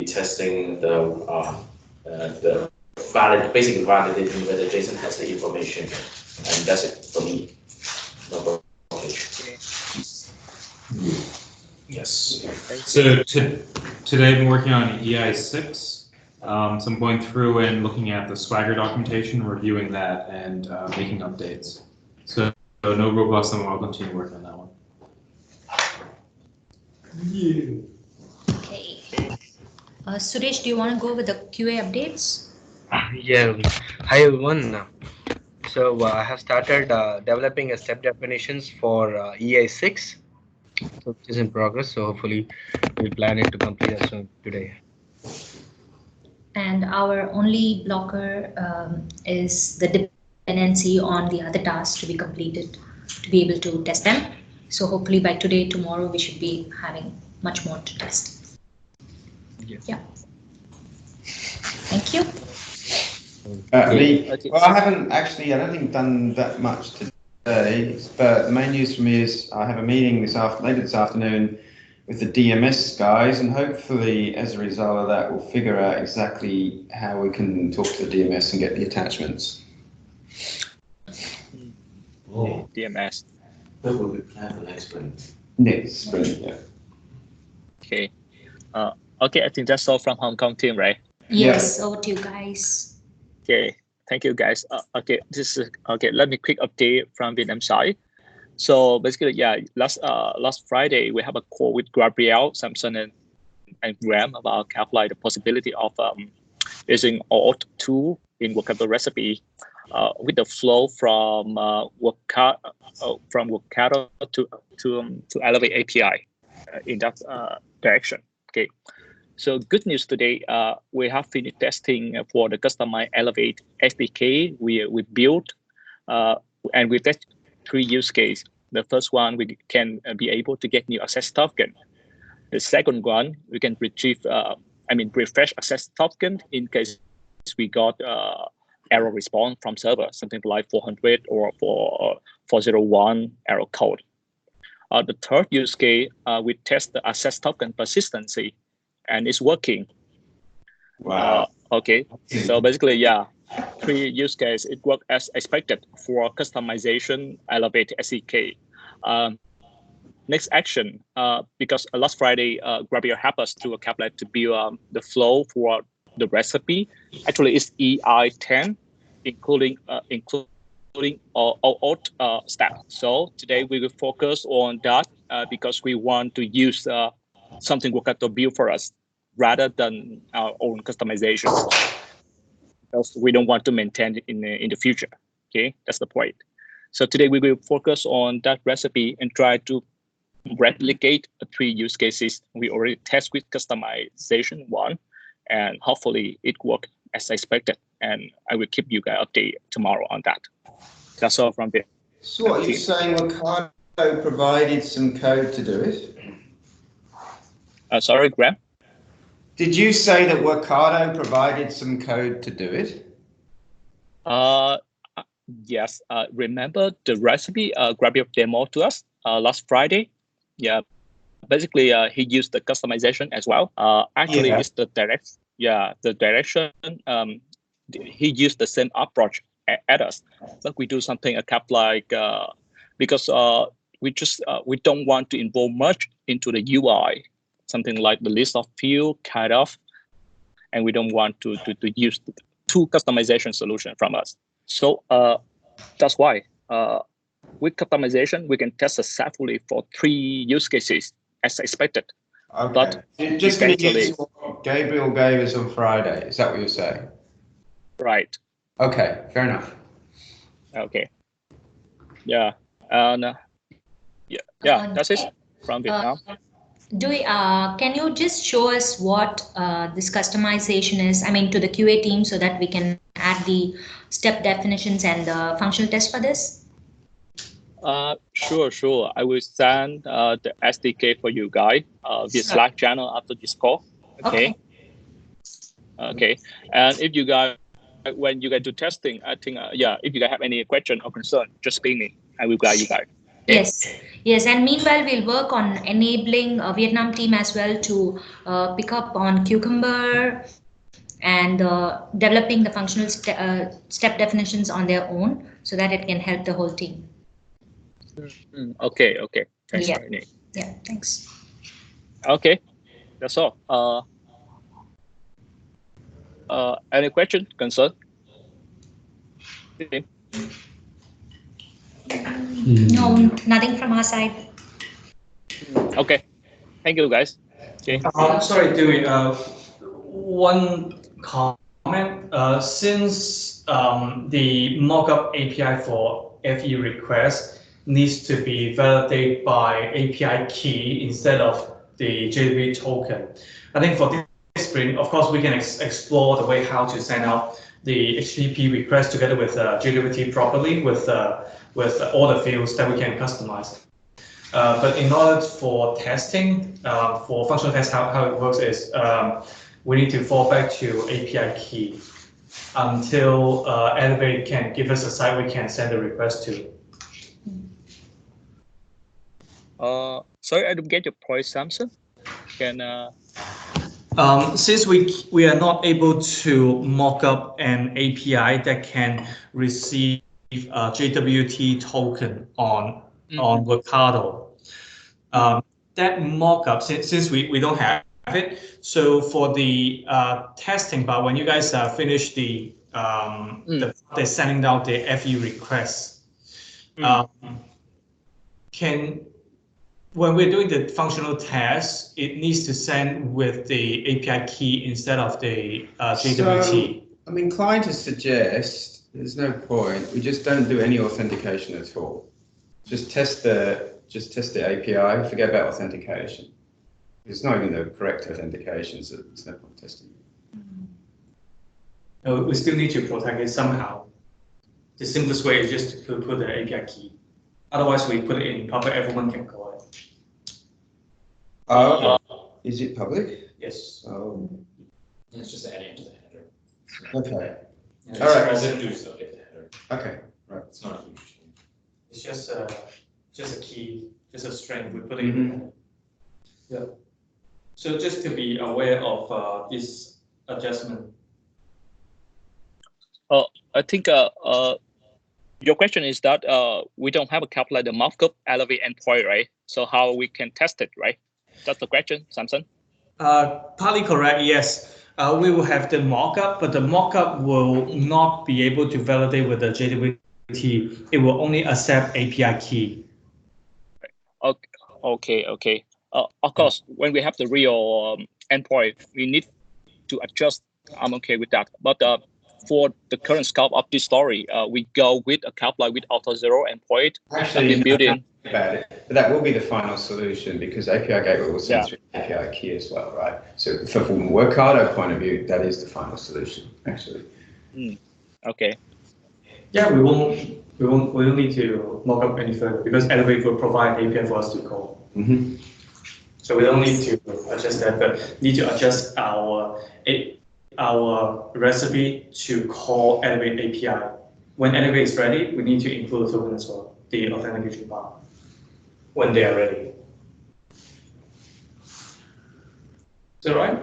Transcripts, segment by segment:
testing the basically validating whether Jason has the information, and that's it for me. No blockage. Okay. Yes. So today I'm working on EI6. So I'm going through and looking at the Swagger documentation, reviewing that, and making updates. So no robust, and I'll continue working on that one. Okay. Suresh, do you want to go with the QA updates? Yeah. Hi everyone. So I have started developing a step definitions for EI6. So it is in progress. So hopefully we plan it to complete as soon today. And our only blocker is the dependency on the other tasks to be completed to be able to test them. So hopefully by today, tomorrow, we should be having much more to test. Yes. Yeah. Thank you. Well, I haven't actually, I don't think done that much today, but the main news for me is I have a meeting later this afternoon with the DMS guys, and hopefully as a result of that, we'll figure out exactly how we can talk to the DMS and get the attachments. Oh, DMS. that will be planned for next spring. Next spring, yeah. Okay. Okay, I think that's all from Hong Kong team, right? Yes, over to you guys. Okay, thank you guys. Okay, this is okay. Let me quick update from Vietnam side. So basically, yeah, last Friday we have a call with Gabriel, Samson, and Graham about calculate the possibility of using OAuth 2 in Workato recipe with the flow from Workato to Elevate API in that direction. Okay. So good news today, we have finished testing for the customized Elevate SDK we built, and we test 3 use cases. The first one, we can be able to get new access token. The second one, we can retrieve, refresh access token in case we got error response from server, something like 400 or 401 error code. The third use case, we test the access token persistency, and it's working. Wow. Okay, so basically, yeah, 3 use cases, it worked as expected for customization Elevate SDK. Next action, because last Friday, Gabriel helped us to calculate to build the flow for the recipe. Actually, it's EI10, including all step. So today we will focus on that because we want to use something Workato build for us rather than our own customization, because we don't want to maintain it in the future. Okay, that's the point. So today we will focus on that recipe and try to replicate 3 use cases we already test with customization 1, and hopefully it worked as expected. And I will keep you guys updated tomorrow on that. That's all from there. So what, you're saying Workato provided some code to do it? Sorry, Graham? Did you say that Workato provided some code to do it? Yes. Remember the recipe Gabriel demo to us last Friday? Yeah. Basically, he used the customization as well. Actually, it's the direction. He used the same approach at us, but we do something a cap like because we don't want to involve much into the UI, something like the list of field kind of, and we don't want to use 2 customization solution from us. So that's why with customization we can test successfully for 3 use cases as expected. Okay. But you're just going to use what Gabriel gave us on Friday. Is that what you're saying? Right. Okay, fair enough. Okay. Yeah. And that's it from Vietnam. Can you just show us what this customization is, to the QA team, so that we can add the step definitions and the functional test for this? Sure. I will send the SDK for you guys via Slack channel after this call. Okay. And if you guys, when you guys do testing, I think, if you guys have any question or concern, just ping me. I will guide you guys. Yes, yes, and meanwhile we'll work on enabling Vietnam team as well to pick up on Cucumber and developing the functional step definitions on their own so that it can help the whole team. Okay, okay. Thanks, Yeah. Rainy. Yeah, thanks. Okay, that's all. Any question, concern? Team? No, nothing from our side. Okay, thank you, guys. Okay. Sorry, Dewey. One comment. Since the mockup API for FE request needs to be validated by API key instead of the JWT token, I think for this sprint, of course, we can explore the way how to send out the HTTP request together with JWT properly with all the fields that we can customize. But in order for testing, for functional test, how it works is we need to fall back to API key until Elevate can give us a site we can send a request to. Sorry, I don't get your point, Samson. Can Since we are not able to mock up an API that can receive a JWT token on Workado, that mockup, since we don't have it, so for the testing part, when you guys finish the sending out the FE requests, when we're doing the functional test, it needs to send with the API key instead of the JWT. So, I'm inclined to suggest there's no point. We just don't do any authentication at all. Just test the API. Forget about authentication. It's not even the correct authentication, so there's no point testing. We still need to protect it somehow. The simplest way is just to put the API key. Otherwise, we put it in public. Everyone can call it. Is it public? Yes. Oh, It's just adding it to the header. okay. Yeah, All right. Residues still get the header. Okay, right. It's not a huge change. It's just a key, just a string we put in. Yeah. So just to be aware of this adjustment. I think your question is that we don't have a calculator markup Elevate endpoint, right? So how we can test it, right? That's the question, Samson. Partly correct, yes. We will have the mockup, but the mockup will not be able to validate with the JWT. It will only accept API key. Okay. Of course, when we have the real endpoint, we need to adjust. I'm okay with that. But for the current scope of this story, we go with a calculator with Auth0 endpoint. Actually, built in. About it, but that will be the final solution because API Gateway will send through API key as well, right? So from a Workado point of view, that is the final solution, actually. Okay. Yeah, we don't need to mock up any further because Elevate will provide API for us to call. So we don't need to adjust that, but need to adjust our recipe to call Elevate API. When Elevate is ready, we need to include the token as well, the authentication part, when they are ready. Is that right?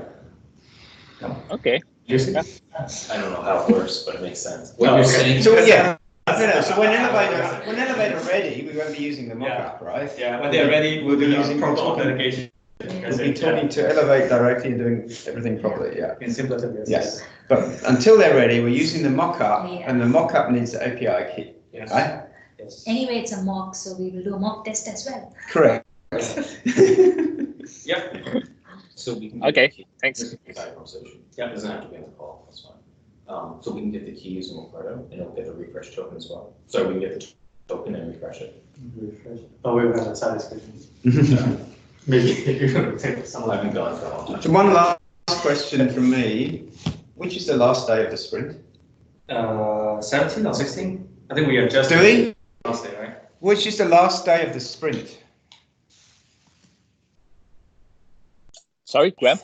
No. Okay. I don't know how it works, but it makes sense. What you're saying. So yeah. So when Elevate are ready, we won't be using the mockup, right? Yeah, when they're ready, we'll be using proper authentication. We'll be talking to Elevate directly and doing everything properly, yeah. In simpler terms, Yes. But until they're ready, we're using the mockup, and the mockup needs the API key, Yes. right? Yes. Anyway, it's a mock, so we will do a mock test as well. Correct. Yep. So we can. Okay, get the key. thanks. This is the side conversation. Yeah. It doesn't have to be on the call, that's fine. So we can get the key using Workado and it'll get the refresh token as well. So we can get the token and refresh it. Oh, we will have a side discussion. Maybe you're going to take some I've been gone for a long time. So one last question from me. Which is the last day of the sprint? 17 or 16? I think we are just. Do we? Last day, right? Which is the last day of the sprint? Sorry, Graham.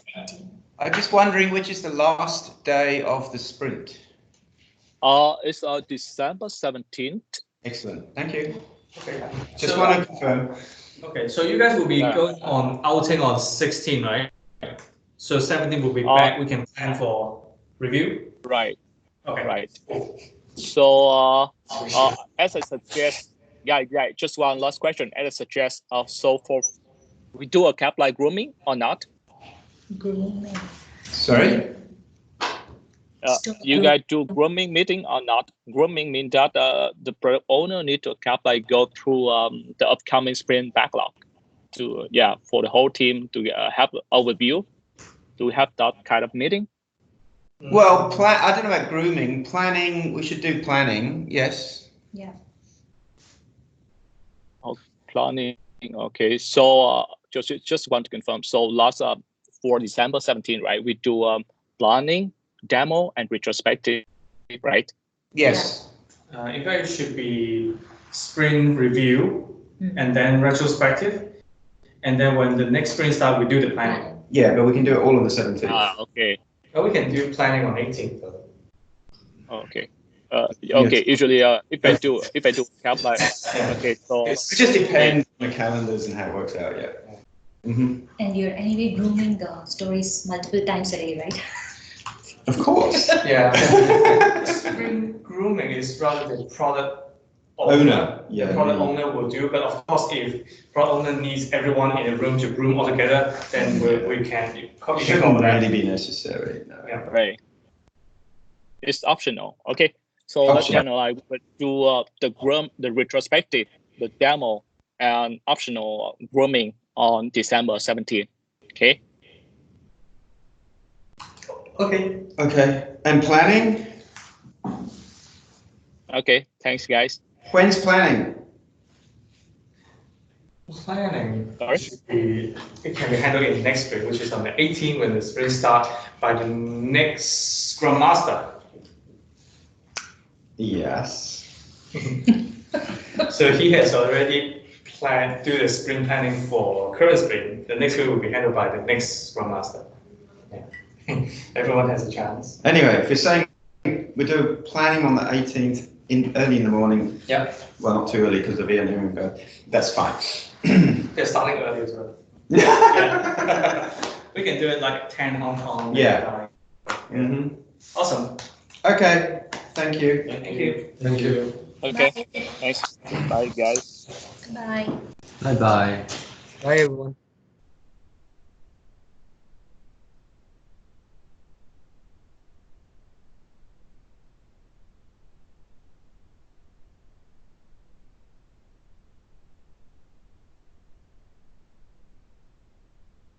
I'm just wondering which is the last day of the sprint. It's December 17th. Excellent, thank you. Okay. Just So, want to confirm. okay, so you guys will be Yeah. going on outing on 16, right? So 17 will be back. We can plan for review. Right. Okay. Right. So as I suggest, yeah, just one last question. As I suggest, so for we do a CAPLI grooming or not? Grooming. Sorry? You guys do grooming meeting or not? Grooming means that the product owner need to CAPLI go through the upcoming sprint backlog to for the whole team to have an overview. Do we have that kind of meeting? Well, I don't know about grooming. Planning, we should do planning, yes. Yeah. Planning. Okay, so just want to confirm. So last for December 17, right? We do planning, demo, and retrospective, right? Yes. In fact, it should be sprint review and then retrospective. And then when the next sprint starts, we do the planning. Yeah, but we can do it all on the 17th. Okay. But we can do planning on 18th. Though. Okay. Okay. Yes. Usually, if I do CAPLI, okay. So It just depends on the calendars and how it works out, yeah. Mm-hmm. And you're anyway grooming the stories multiple times a day, right? Of course. Yeah. Sprint grooming is rather the product Owner. Yeah. The product owner will do, but of course, if product owner needs everyone in a room to groom all together, then we can. It shouldn't really be necessary. No. Yeah. right. It's optional. Okay. So let's finalize. We do the retrospective, the demo, and optional grooming on December 17th. Okay. Okay. Okay. And planning? Okay. Thanks, guys. When's planning? Planning Sorry? it can be handled in next sprint, which is on the 18th when the sprint starts by the next Scrum Master. Yes. So he has already planned do the sprint planning for current sprint. The next sprint will be handled by the next Scrum Master. Yeah. Everyone has a chance. Anyway, if you're saying we do planning on the 18th early in the morning. Yeah. Well, not too early because of the engineering go. That's fine. They're starting early as well. Yeah. We can do it like 10 Hong Kong. Yeah. Mm-hmm. Awesome. Okay. Thank you. Thank you. Thank you. Okay. Bye. Thanks. Bye, guys. Bye. Bye bye. Bye, everyone.